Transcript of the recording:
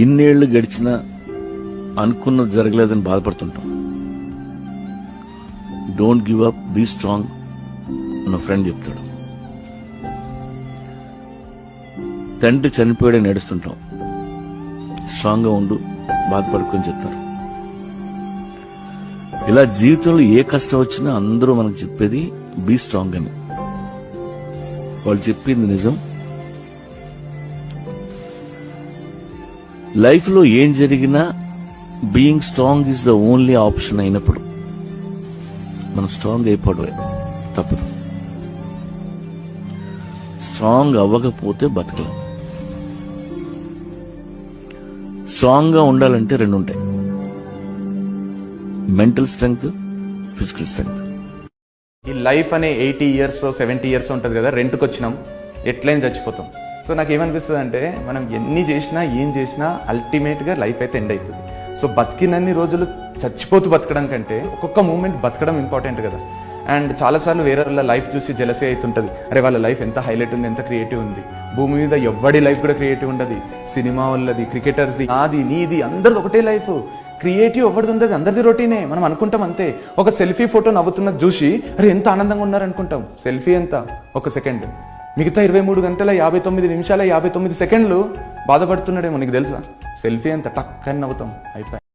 ఇన్నేళ్లు గడిచినా అనుకున్నది జరగలేదని బాధపడుతుంటాం. Don't give up, be strong నా ఫ్రెండ్ చెప్తాడు. తండ్రి చనిపోయాడని నడుస్తుంటాం, స్ట్రాంగ్ గా ఉండు, బాధపడుకొని చెప్తారు. ఇలా జీవితంలో ఏ కష్టం వచ్చినా అందరూ మనకు చెప్పేది బీ స్ట్రాంగ్ అని. వాళ్ళు చెప్పింది నిజం. లైఫ్ లో ఏం జరిగినా being strong is the only option అయినప్పుడు మనం స్ట్రాంగ్ అయిపోవడమే తప్పదు. స్ట్రాంగ్ అవ్వకపోతే బతకలేం. స్ట్రాంగ్ గా ఉండాలంటే రెండు ఉంటాయి, మెంటల్ స్ట్రెంగ్త్, ఫిజికల్ స్ట్రెంగ్త్. ఈ లైఫ్ అనే 80 years 70 years ఉంటుంది కదా, రెంట్కి వచ్చినాం, ఎట్లయినా చచ్చిపోతాం. సో నాకు ఏమనిపిస్తుంది అంటే, మనం ఎన్ని చేసినా ఏం చేసినా అల్టిమేట్గా లైఫ్ అయితే ఎండ్ అవుతుంది. సో బతికినన్ని రోజులు చచ్చిపోతూ బతకడం కంటే ఒక్కొక్క మూమెంట్ బతకడం ఇంపార్టెంట్ కదా. అండ్ చాలాసార్లు వేరే వాళ్ళ లైఫ్ చూసి జెలసీ అవుతుంటుంది, అరే వాళ్ళ లైఫ్ ఎంత హైలైట్ ఉంది, ఎంత క్రియేటివ్ ఉంది. భూమి మీద ఎవ్వడి లైఫ్ కూడా క్రియేటివ్ ఉండదు. సినిమా వాళ్ళది, క్రికెటర్స్ది, నాది, నీది, అందరిది ఒకటే లైఫ్. క్రియేటివ్ ఎవరిది ఉండదు, అందరిది రొటీనే. మనం అనుకుంటాం అంతే. ఒక సెల్ఫీ ఫోటో నవ్వుతున్నది చూసి అరే ఎంత ఆనందంగా ఉన్నారనుకుంటాం. సెల్ఫీ ఎంత, ఒక సెకండ్. మిగతా 23 గంటల 59 నిమిషాల 59 సెకండ్లు బాధపడుతున్నాడేమో. నీకు తెలుసా సెల్ఫీ ఎంత టక్ అని నవ్వుతాం, అయిపోయి.